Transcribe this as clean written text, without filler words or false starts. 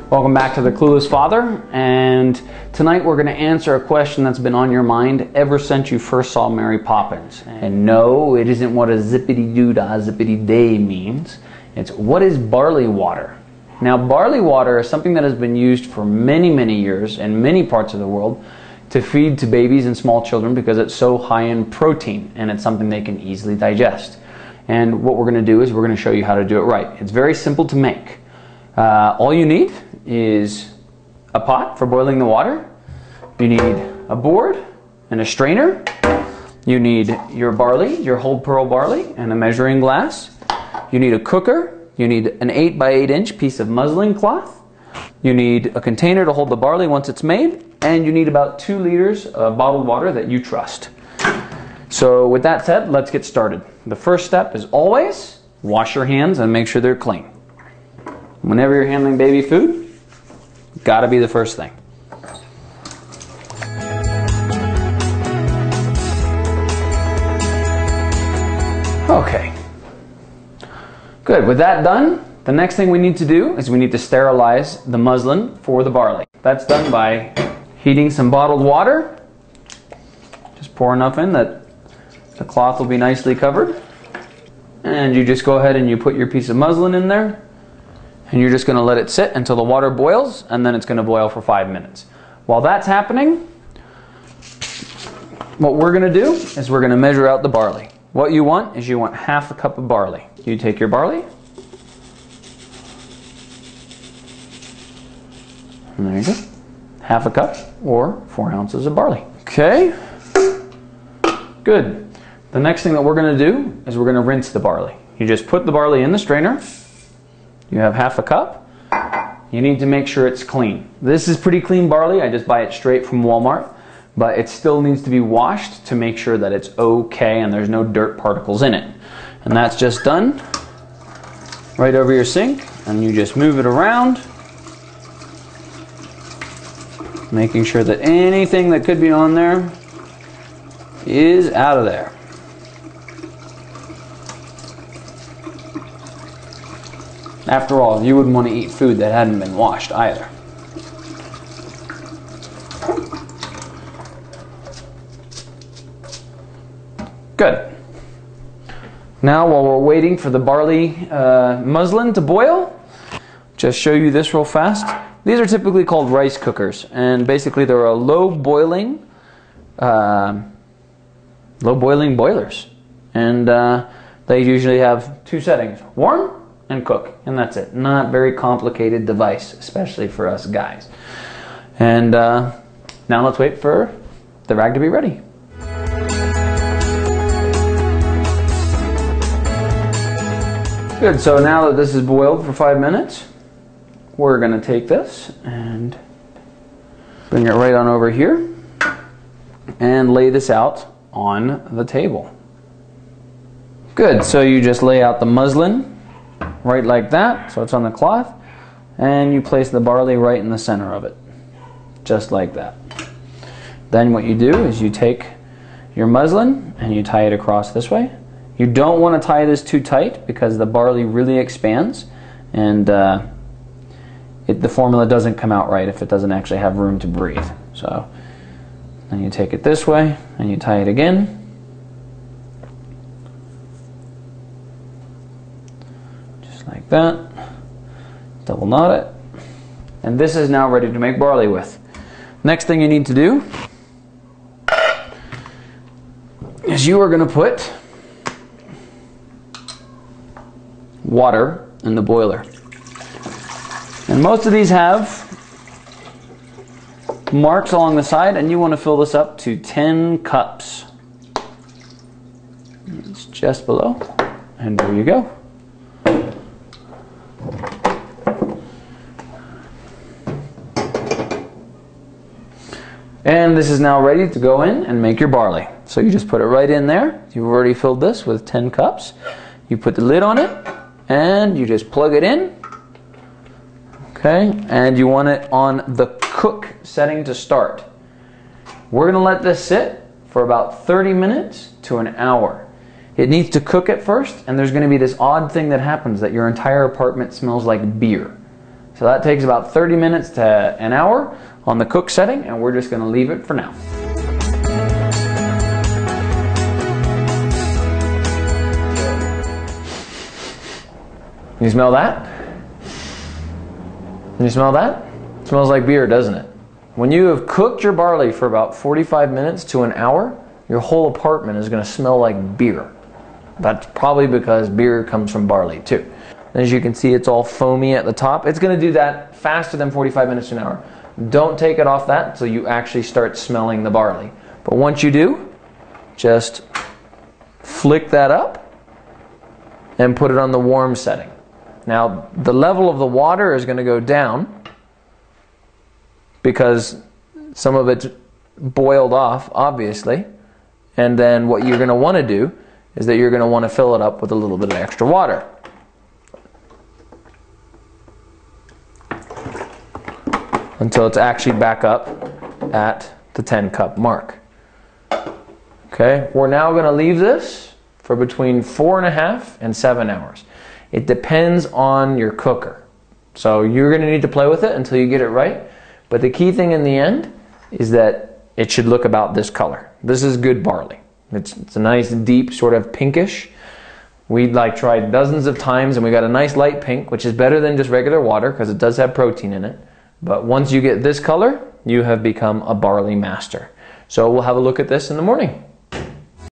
Welcome back to The Clueless Father, and tonight we're going to answer a question that's been on your mind ever since you first saw Mary Poppins. And no, it isn't what a zippity-doo-dah, zippity-day means. It's what is barley water? Now, barley water is something that has been used for many, many years in many parts of the world to feed to babies and small children because it's so high in protein and it's something they can easily digest. And what we're going to do is we're going to show you how to do it right. It's very simple to make. All you need is a pot for boiling the water. You need a board and a strainer. You need your barley, your whole pearl barley, and a measuring glass. You need a cooker. You need an 8 by 8 inch piece of muslin cloth. You need a container to hold the barley once it's made. And you need about 2 liters of bottled water that you trust. So with that said, let's get started. The first step is always wash your hands and make sure they're clean. Whenever you're handling baby food, gotta be the first thing. Okay. Good. With that done, the next thing we need to do is we need to sterilize the muslin for the barley. That's done by heating some bottled water. Just pour enough in that the cloth will be nicely covered. And you just go ahead and you put your piece of muslin in there. And you're just going to let it sit until the water boils, and then it's going to boil for 5 minutes. While that's happening, what we're going to do is we're going to measure out the barley. What you want is you want half a cup of barley. You take your barley, and there you go. Half a cup, or 4 ounces of barley. Okay, good. The next thing that we're going to do is we're going to rinse the barley. You just put the barley in the strainer. You have half a cup. You need to make sure it's clean. This is pretty clean barley. I just buy it straight from Walmart, but it still needs to be washed to make sure that it's okay and there's no dirt particles in it. And that's just done right over your sink, and you just move it around, making sure that anything that could be on there is out of there. After all, you wouldn't want to eat food that hadn't been washed either. Good. Now, while we're waiting for the barley muslin to boil, just show you this real fast. These are typically called rice cookers, and basically they're a low boiling boilers, and they usually have 2 settings: warm and cook, and that's it. Not very complicated device, especially for us guys. And now let's wait for the rag to be ready. Good, so now that this is boiled for 5 minutes, we're gonna take this and bring it right on over here and lay this out on the table. Good, so you just lay out the muslin right like that, so it's on the cloth, and you place the barley right in the center of it, just like that. Then what you do is you take your muslin and you tie it across this way. You don't want to tie this too tight because the barley really expands, and the formula doesn't come out right if it doesn't actually have room to breathe. So then you take it this way and you tie it again. Like that, double knot it, and this is now ready to make barley with. Next thing you need to do is you are going to put water in the boiler, and most of these have marks along the side, and you want to fill this up to 10 cups. It's just below, and there you go. And this is now ready to go in and make your barley. So you just put it right in there. You've already filled this with 10 cups. You put the lid on it and you just plug it in. Okay, and you want it on the cook setting to start. We're going to let this sit for about 30 minutes to an hour. It needs to cook at first, and there's going to be this odd thing that happens that your entire apartment smells like beer. So that takes about 30 minutes to an hour on the cook setting, and we're just going to leave it for now. You smell that? You smell that? It smells like beer, doesn't it? When you have cooked your barley for about 45 minutes to an hour, your whole apartment is going to smell like beer. That's probably because beer comes from barley too. As you can see, it's all foamy at the top. It's going to do that faster than 45 minutes to an hour. Don't take it off that until you actually start smelling the barley. But once you do, just flick that up and put it on the warm setting. Now, the level of the water is going to go down because some of it's boiled off, obviously. And then what you're going to want to do is that you're going to want to fill it up with a little bit of extra water. Until it's actually back up at the 10 cup mark. Okay, we're now going to leave this for between 4.5 and 7 hours. It depends on your cooker. So you're going to need to play with it until you get it right. But the key thing in the end is that it should look about this color. This is good barley. It's a nice deep sort of pinkish. We tried dozens of times and we got a nice light pink, which is better than just regular water because it does have protein in it. But once you get this color, you have become a barley master. So we'll have a look at this in the morning.